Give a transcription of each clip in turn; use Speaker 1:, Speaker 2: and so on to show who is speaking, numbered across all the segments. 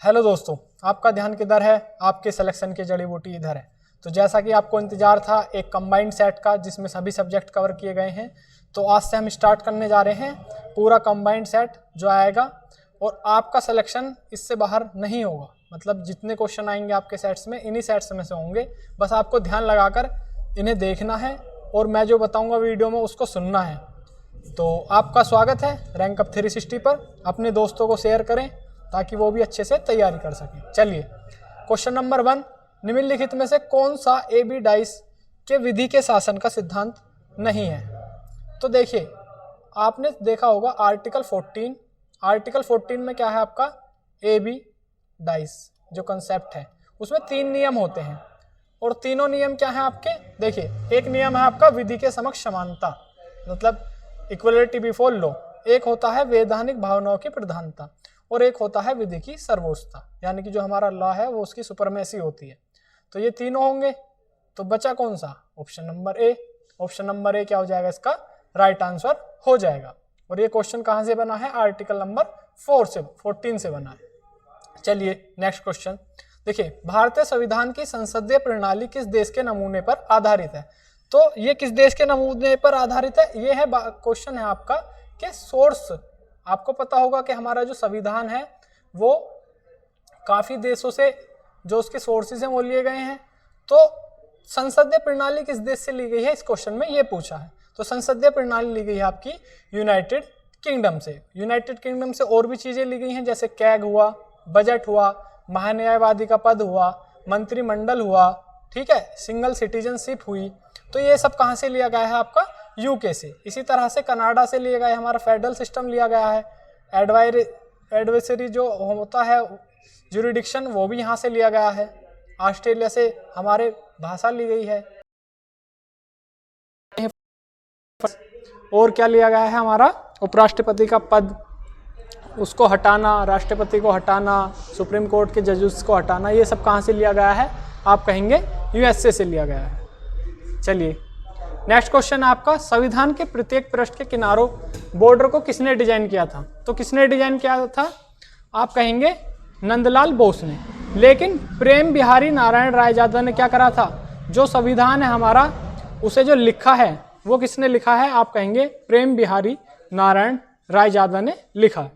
Speaker 1: Hello दोस्तों, आपका ध्यान किधर है? आपके सिलेक्शन की जड़ी बूटी इधर है। तो जैसा कि आपको इंतजार था एक कंबाइंड सेट का जिसमें सभी सब्जेक्ट कवर किए गए हैं, तो आज से हम स्टार्ट करने जा रहे हैं पूरा कंबाइंड सेट जो आएगा, और आपका सिलेक्शन इससे बाहर नहीं होगा। मतलब जितने क्वेश्चन आएंगे आपके सेट्स में, इन्हीं सेट्स में से होंगे। बस आपको ध्यान लगाकर इन्हें देखना है और मैं जो बताऊँगा वीडियो में उसको सुनना है। तो आपका स्वागत है रैंक अप 360 पर। अपने दोस्तों को शेयर करें ताकि वो भी अच्छे से तैयारी कर सकें। चलिए, क्वेश्चन नंबर 1, निम्नलिखित में से कौन सा ए बी डाइस के विधि के शासन का सिद्धांत नहीं है? तो देखिए, आपने देखा होगा आर्टिकल 14। आर्टिकल 14 में क्या है आपका? ए बी डाइस जो कंसेप्ट है उसमें 3 नियम होते हैं, और तीनों नियम क्या है आपके? देखिए, एक नियम है आपका विधि के समक्ष समानता, मतलब इक्वलिटी बिफोर लॉ। एक होता है वैधानिक भावनाओं की प्रधानता, और एक होता है विधि की सर्वोच्चता, यानी कि जो हमारा लॉ है वो उसकी सुपरमेसी होती है। तो ये तीनों होंगे, तो बचा कौन सा? Option number A. Option number A क्या हो जाएगा? इसका राइट आंसर हो जाएगा। और ये क्वेश्चन कहाँ से बना है? आर्टिकल नंबर 14 से बना है। चलिए नेक्स्ट क्वेश्चन देखिए, भारतीय संविधान की संसदीय प्रणाली किस देश के नमूने पर आधारित है? तो ये किस देश के नमूने पर आधारित है? ये है क्वेश्चन है आपका कि सोर्स। आपको पता होगा कि हमारा जो संविधान है वो काफ़ी देशों से जो उसके सोर्सेज हैं वो लिए गए हैं। तो संसदीय प्रणाली किस देश से ली गई है, इस क्वेश्चन में ये पूछा है। तो संसदीय प्रणाली ली गई है आपकी यूनाइटेड किंगडम से। यूनाइटेड किंगडम से और भी चीज़ें ली गई हैं, जैसे कैग हुआ, बजट हुआ, महान्यायवादी का पद हुआ, मंत्रिमंडल हुआ, ठीक है, सिंगल सिटीजनशिप हुई। तो ये सब कहाँ से लिया गया है आपका? यूके से। इसी तरह से कनाडा से लिया गया है, हमारा फेडरल सिस्टम लिया गया है। एडवाइजरी जो होता है ज्यूरिडिक्शन, वो भी यहाँ से लिया गया है। ऑस्ट्रेलिया से हमारे भाषा ली गई है। और क्या लिया गया है? हमारा उपराष्ट्रपति का पद, उसको हटाना, राष्ट्रपति को हटाना, सुप्रीम कोर्ट के जजेस को हटाना, ये सब कहाँ से लिया गया है? आप कहेंगे यूएसए से लिया गया है। चलिए नेक्स्ट क्वेश्चन है आपका, संविधान के प्रत्येक पृष्ठ के किनारों बॉर्डर को किसने डिजाइन किया था? तो किसने डिजाइन किया था? आप कहेंगे नंदलाल बोस ने। लेकिन प्रेम बिहारी नारायण रायजादा ने क्या करा था? जो संविधान है हमारा उसे जो लिखा है वो किसने लिखा है? आप कहेंगे प्रेम बिहारी नारायण रायजादा ने लिखा है।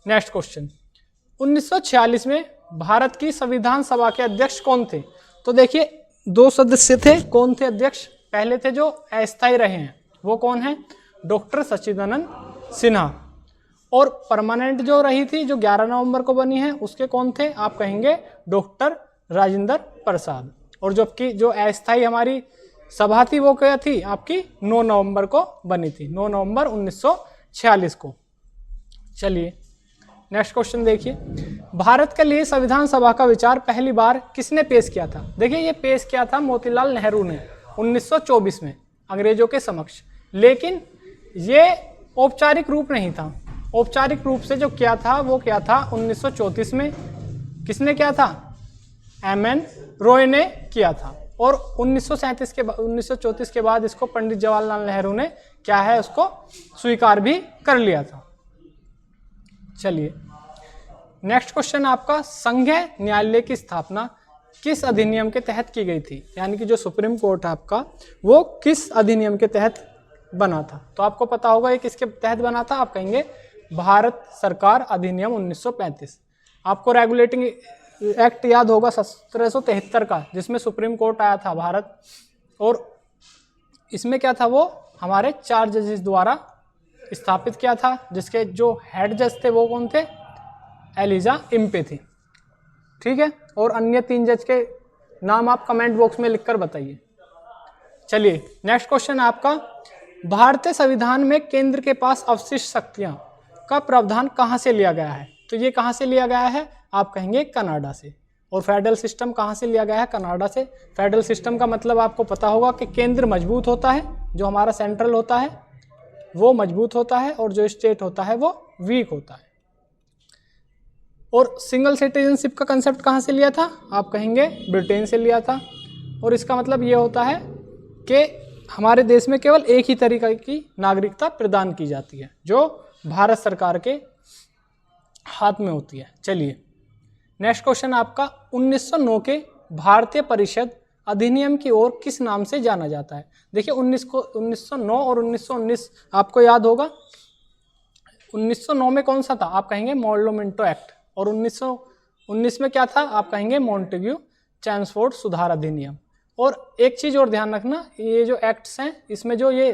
Speaker 1: नेक्स्ट क्वेश्चन, 1946 में भारत की संविधान सभा के अध्यक्ष कौन थे? तो देखिए, 2 सदस्य थे। कौन थे अध्यक्ष? पहले थे जो अस्थायी रहे हैं, वो कौन है? डॉक्टर सच्चिदानंद सिन्हा। और परमानेंट जो रही थी, जो 11 नवंबर को बनी है, उसके कौन थे? आप कहेंगे डॉक्टर राजेंद्र प्रसाद। और जबकि जो अस्थायी हमारी सभा थी वो क्या थी? आपकी 9 नवंबर को बनी थी, 9 नवंबर 1946 को। चलिए नेक्स्ट क्वेश्चन देखिए, भारत के लिए संविधान सभा का विचार पहली बार किसने पेश किया था? देखिए, ये पेश किया था मोतीलाल नेहरू ने 1924 में अंग्रेजों के समक्ष। लेकिन ये औपचारिक रूप नहीं था। औपचारिक रूप से जो किया था वो क्या था? 1934 में। किसने किया था? एम.एन. रॉय ने किया था। और 1934 के बाद इसको पंडित जवाहरलाल नेहरू ने क्या है, उसको स्वीकार भी कर लिया था। चलिए नेक्स्ट क्वेश्चन आपका, संघीय न्यायालय की स्थापना किस अधिनियम के तहत की गई थी? यानी कि जो सुप्रीम कोर्ट है आपका वो किस अधिनियम के तहत बना था? तो आपको पता होगा ये किसके तहत बना था? आप कहेंगे भारत सरकार अधिनियम 1935। आपको रेगुलेटिंग एक्ट याद होगा 1773 का, जिसमें सुप्रीम कोर्ट आया था भारत। और इसमें क्या था? वो हमारे 4 जजेस द्वारा स्थापित किया था, जिसके जो हेड जज थे वो कौन थे? एलिजा इम्पे थी, ठीक है। और अन्य 3 जज के नाम आप कमेंट बॉक्स में लिखकर बताइए। चलिए नेक्स्ट क्वेश्चन आपका, भारतीय संविधान में केंद्र के पास अवशिष्ट शक्तियां का प्रावधान कहां से लिया गया है? तो ये कहां से लिया गया है? आप कहेंगे कनाडा से। और फेडरल सिस्टम कहां से लिया गया है? कनाडा से। फेडरल सिस्टम का मतलब आपको पता होगा कि केंद्र मजबूत होता है, जो हमारा सेंट्रल होता है वो मजबूत होता है, और जो स्टेट होता है वो वीक होता है। और सिंगल सिटीजनशिप का कंसेप्ट कहाँ से लिया था? आप कहेंगे ब्रिटेन से लिया था। और इसका मतलब ये होता है कि हमारे देश में केवल एक ही तरीके की नागरिकता प्रदान की जाती है, जो भारत सरकार के हाथ में होती है। चलिए नेक्स्ट क्वेश्चन आपका 1909 के भारतीय परिषद अधिनियम की ओर किस नाम से जाना जाता है। देखिए 1909 और 1919 आपको याद होगा। 1909 में कौन सा था, आप कहेंगे मॉर्लोमेंटो एक्ट, और 1919 में क्या था, आप कहेंगे मॉन्टेग्यू चैम्सफोर्ड सुधार अधिनियम। और एक चीज और ध्यान रखना, ये जो एक्ट्स हैं इसमें जो ये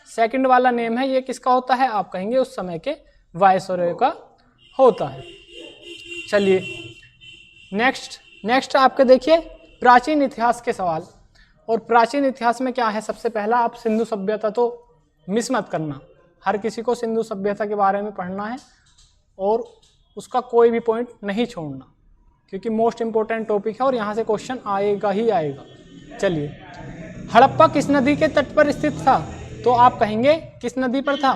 Speaker 1: सेकंड वाला नेम है ये किसका होता है, आप कहेंगे उस समय के वायसरॉय का होता है। चलिए नेक्स्ट आपके देखिए प्राचीन इतिहास के सवाल। और प्राचीन इतिहास में क्या है, सबसे पहला आप सिंधु सभ्यता तो मिस मत करना, हर किसी को सिंधु सभ्यता के बारे में पढ़ना है और उसका कोई भी पॉइंट नहीं छोड़ना, क्योंकि मोस्ट इंपॉर्टेंट टॉपिक है और यहाँ से क्वेश्चन आएगा ही आएगा। चलिए हड़प्पा किस नदी के तट पर स्थित था, तो आप कहेंगे किस नदी पर था,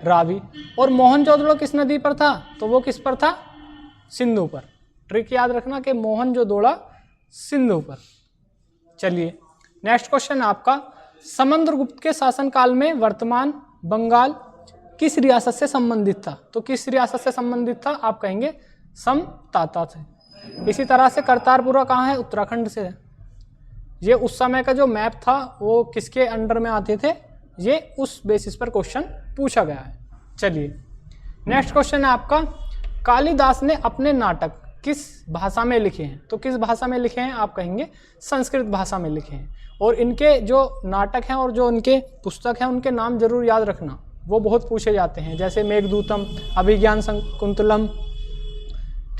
Speaker 1: रावी। और मोहनजोदड़ो किस नदी पर था, तो वो किस पर था, सिंधु पर। ट्रिक याद रखना कि मोहनजोदड़ो सिंधु पर। चलिए नेक्स्ट क्वेश्चन आपका, समुद्रगुप्त के शासनकाल में वर्तमान बंगाल किस रियासत से संबंधित था, तो किस रियासत से संबंधित था, आप कहेंगे समताता से। इसी तरह से करतारपुरा कहाँ है, उत्तराखंड से है। ये उस समय का जो मैप था वो किसके अंडर में आते थे, ये उस बेसिस पर क्वेश्चन पूछा गया है। चलिए नेक्स्ट क्वेश्चन है आपका, कालिदास ने अपने नाटक किस भाषा में लिखे हैं, तो किस भाषा में लिखे हैं, आप कहेंगे संस्कृत भाषा में लिखे हैं। और इनके जो नाटक हैं और जो उनके पुस्तक हैं उनके नाम जरूर याद रखना, वो बहुत पूछे जाते हैं, जैसे मेघदूतम, अभिज्ञान शकुंतलम,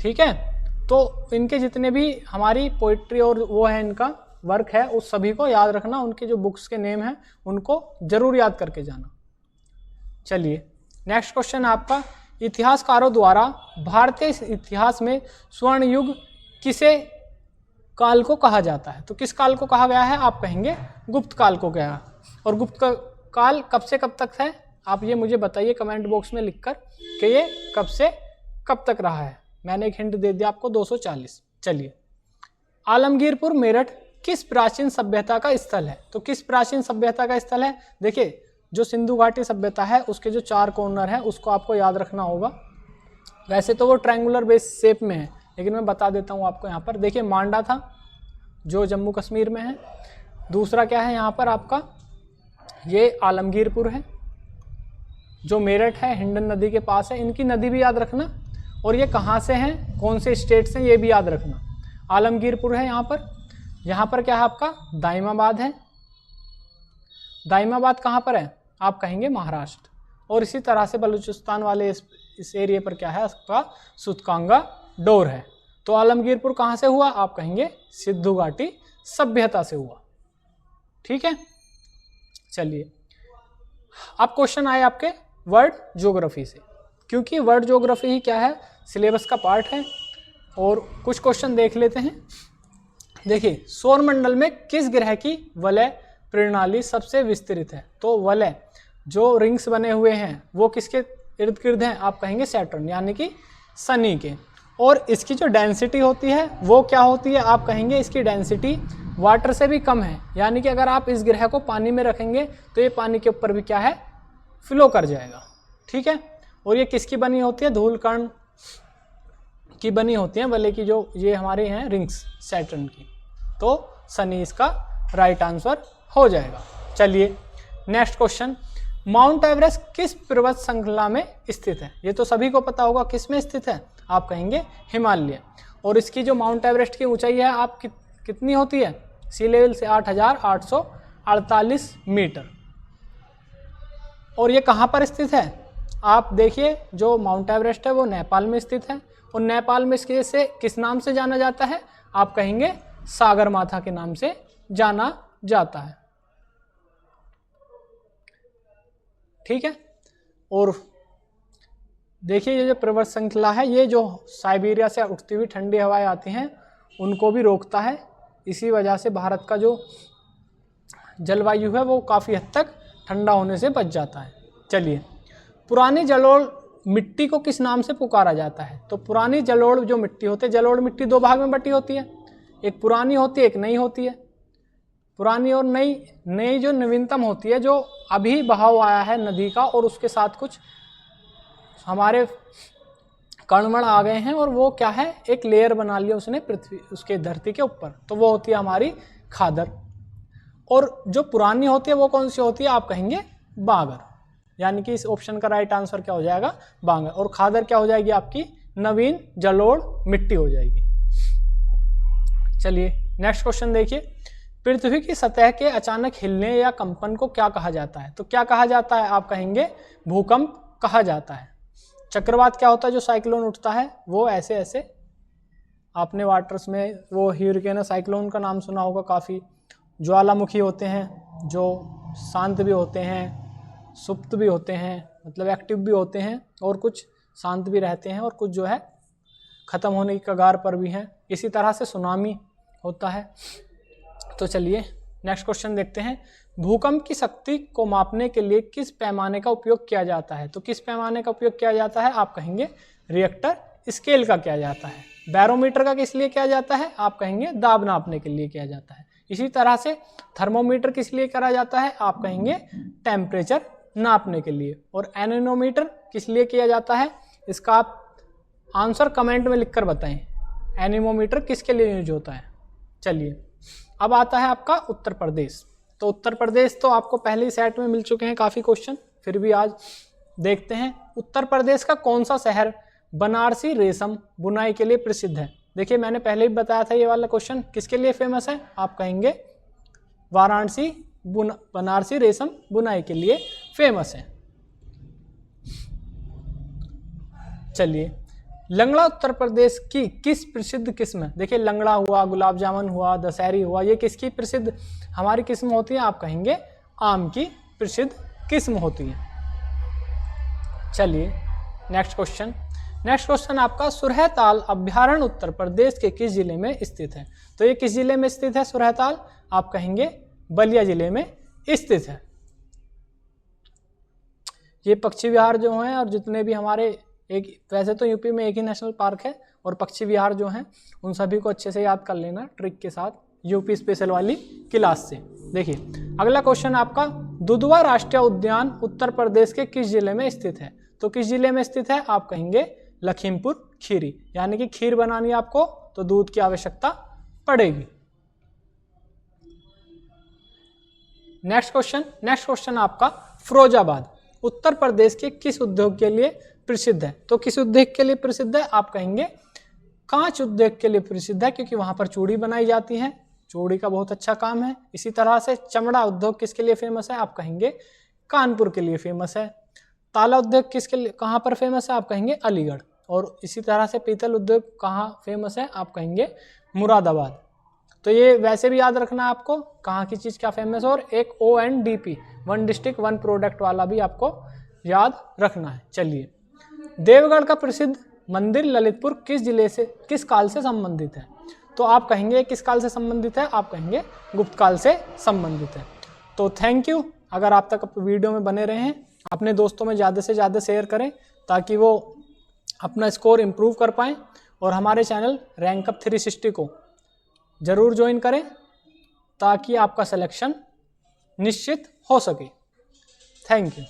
Speaker 1: ठीक है। तो इनके जितने भी हमारी पोइट्री और वो है इनका वर्क है उस सभी को याद रखना, उनके जो बुक्स के नेम हैं उनको जरूर याद करके जाना। चलिए नेक्स्ट क्वेश्चन आपका, इतिहासकारों द्वारा भारतीय इतिहास में स्वर्ण युग किसे काल को कहा जाता है, तो किस काल को कहा गया है, आप कहेंगे गुप्त काल को गया। और गुप्त काल कब से कब तक है, आप ये मुझे बताइए कमेंट बॉक्स में लिखकर कि ये कब से कब तक रहा है। मैंने एक हिंट दे दिया आपको, 240। चलिए आलमगीरपुर मेरठ किस प्राचीन सभ्यता का स्थल है, तो किस प्राचीन सभ्यता का स्थल है। देखिए जो सिंधु घाटी सभ्यता है उसके जो 4 कॉर्नर है उसको आपको याद रखना होगा। वैसे तो वो ट्रायंगुलर बेस शेप में है, लेकिन मैं बता देता हूँ आपको। यहाँ पर देखिए मांडा था जो जम्मू कश्मीर में है, दूसरा क्या है यहाँ पर आपका, ये आलमगीरपुर है जो मेरठ है, हिंडन नदी के पास है। इनकी नदी भी याद रखना और ये कहाँ से हैं, कौन से स्टेट से, ये भी याद रखना। आलमगीरपुर है यहाँ पर क्या है आपका, दाइमाबाद है। दाइमाबाद कहाँ पर है, आप कहेंगे महाराष्ट्र। और इसी तरह से बलूचिस्तान वाले इस एरिया पर क्या है आपका, सुतकांगा डोर है। तो आलमगीरपुर कहाँ से हुआ, आप कहेंगे सिंधु घाटी सभ्यता से हुआ, ठीक है। चलिए अब क्वेश्चन आए आपके वर्ल्ड ज्योग्राफी से, क्योंकि वर्ल्ड ज्योग्राफी ही क्या है, सिलेबस का पार्ट है। और कुछ क्वेश्चन देख लेते हैं। देखिए सौरमंडल में किस ग्रह की वलय प्रणाली सबसे विस्तृत है, तो वलय जो रिंग्स बने हुए हैं वो किसके इर्द गिर्द हैं, आप कहेंगे सैटर्न यानी कि शनि के। और इसकी जो डेंसिटी होती है वो क्या होती है, आप कहेंगे इसकी डेंसिटी वाटर से भी कम है, यानी कि अगर आप इस ग्रह को पानी में रखेंगे तो ये पानी के ऊपर भी क्या है, फ्लो कर जाएगा, ठीक है। और ये किसकी बनी होती है, धूलकण की बनी होती है वलय की, जो ये हमारे हैं रिंग्स सैटर्न की। तो शनि इसका राइट आंसर हो जाएगा। चलिए नेक्स्ट क्वेश्चन, माउंट एवरेस्ट किस पर्वत श्रृंखला में स्थित है, ये तो सभी को पता होगा किस में स्थित है, आप कहेंगे हिमालय। और इसकी जो माउंट एवरेस्ट की ऊंचाई है आप कितनी होती है, सी लेवल से 8,848 मीटर। और ये कहाँ पर स्थित है, आप देखिए जो माउंट एवरेस्ट है वो नेपाल में स्थित है। और नेपाल में इसे किस नाम से जाना जाता है, आप कहेंगे सागर माथा के नाम से जाना जाता है, ठीक है। और देखिए ये जो पर्वत श्रृंखला है ये जो साइबेरिया से उठती हुई ठंडी हवाएं आती हैं उनको भी रोकता है। इसी वजह से भारत का जो जलवायु है वो काफ़ी हद तक ठंडा होने से बच जाता है। चलिए पुरानी जलोढ़ मिट्टी को किस नाम से पुकारा जाता है, तो पुरानी जलोढ़ जो मिट्टी होती है, जलोढ़ मिट्टी 2 भाग में बटी होती है, एक पुरानी होती है एक नई होती है। पुरानी और नई जो नवीनतम होती है, जो अभी बहाव आया है नदी का और उसके साथ कुछ हमारे कणवण आ गए हैं और वो क्या है, एक लेयर बना लिया उसने पृथ्वी उसके धरती के ऊपर, तो वो होती है हमारी खादर। और जो पुरानी होती है वो कौन सी होती है, आप कहेंगे बांगर, यानी कि इस ऑप्शन का राइट आंसर क्या हो जाएगा, बांगर। और खादर क्या हो जाएगी आपकी, नवीन जलोढ़ मिट्टी हो जाएगी। चलिए नेक्स्ट क्वेश्चन देखिए, पृथ्वी की सतह के अचानक हिलने या कंपन को क्या कहा जाता है, तो क्या कहा जाता है, आप कहेंगे भूकंप कहा जाता है। चक्रवात क्या होता है, जो साइक्लोन उठता है, वो ऐसे ऐसे, आपने वाटर्स में वो ह्यूरिकेन साइक्लोन का नाम सुना होगा काफ़ी। ज्वालामुखी होते हैं जो शांत भी होते हैं, सुप्त भी होते हैं, मतलब एक्टिव भी होते हैं, और कुछ शांत भी रहते हैं, और कुछ जो है ख़त्म होने की कगार पर भी हैं। इसी तरह से सुनामी होता है। तो चलिए नेक्स्ट क्वेश्चन देखते हैं, भूकंप की शक्ति को मापने के लिए किस पैमाने का उपयोग किया जाता है, तो किस पैमाने का उपयोग किया जाता है, आप कहेंगे रिएक्टर स्केल का किया जाता है। बैरोमीटर का किस लिए किया जाता है, आप कहेंगे दाब नापने के लिए किया जाता है। इसी तरह से थर्मोमीटर किस लिए करा जाता है, आप कहेंगे टेम्परेचर नापने के लिए। और एनेमोमीटर किस लिए किया जाता है, इसका आप आंसर कमेंट में लिखकर बताएं, एनेमोमीटर किसके लिए यूज होता है। चलिए अब आता है आपका उत्तर प्रदेश। तो उत्तर प्रदेश तो आपको पहले ही सेट में मिल चुके हैं काफ़ी क्वेश्चन, फिर भी आज देखते हैं उत्तर प्रदेश का कौन सा शहर बनारसी रेशम बुनाई के लिए प्रसिद्ध है। देखिए मैंने पहले ही बताया था ये वाला क्वेश्चन किसके लिए फेमस है, आप कहेंगे वाराणसी बनारसी रेशम बुनाई के लिए फेमस है। चलिए लंगड़ा उत्तर प्रदेश की किस प्रसिद्ध किस्म है, देखिए लंगड़ा हुआ, गुलाब जामुन हुआ, दशहरी हुआ, ये किसकी प्रसिद्ध हमारी किस्म होती है, आप कहेंगे आम की प्रसिद्ध किस्म होती है। चलिए नेक्स्ट क्वेश्चन आपका, सुरहताल अभ्यारण्य उत्तर प्रदेश के किस जिले में स्थित है, तो ये किस जिले में स्थित है सुरहताल, आप कहेंगे बलिया जिले में स्थित है। ये पक्षी विहार जो हैं और जितने भी हमारे एक, वैसे तो यूपी में एक ही नेशनल पार्क है, और पक्षी विहार जो हैं उन सभी को अच्छे से याद कर लेना ट्रिक के साथ यूपी स्पेशल वाली क्लास से। देखिए अगला क्वेश्चन आपका, दुधवा राष्ट्रीय उद्यान उत्तर प्रदेश के किस जिले में स्थित है, तो किस जिले में स्थित है, आप कहेंगे लखीमपुर खीरी, यानी कि खीर बनानी है आपको तो दूध की आवश्यकता पड़ेगी। नेक्स्ट क्वेश्चन आपका, फिरोजाबाद उत्तर प्रदेश के किस उद्योग के लिए प्रसिद्ध है, तो किस उद्योग के लिए प्रसिद्ध है, आप कहेंगे कांच उद्योग के लिए प्रसिद्ध है, क्योंकि वहां पर चूड़ी बनाई जाती है, चूड़ी का बहुत अच्छा काम है। इसी तरह से चमड़ा उद्योग किसके लिए फेमस है, आप कहेंगे कानपुर के लिए फेमस है। ताला उद्योग किसके लिए कहाँ पर फेमस है, आप कहेंगे अलीगढ़। और इसी तरह से पीतल उद्योग कहाँ फेमस है, आप कहेंगे मुरादाबाद। तो ये वैसे भी याद रखना आपको कहाँ की चीज़ क्या फेमस है, और एक ONDP 1 डिस्ट्रिक्ट 1 प्रोडक्ट वाला भी आपको याद रखना है। चलिए देवगढ़ का प्रसिद्ध मंदिर ललितपुर किस जिले से किस काल से संबंधित है, तो आप कहेंगे किस काल से संबंधित है, आप कहेंगे गुप्त काल से संबंधित है। तो थैंक यू, अगर आप तक वीडियो में बने रहे हैं अपने दोस्तों में ज़्यादा से ज़्यादा शेयर करें ताकि वो अपना स्कोर इम्प्रूव कर पाएँ, और हमारे चैनल रैंक अप 360 को ज़रूर ज्वाइन करें ताकि आपका सिलेक्शन निश्चित हो सके। Thank you.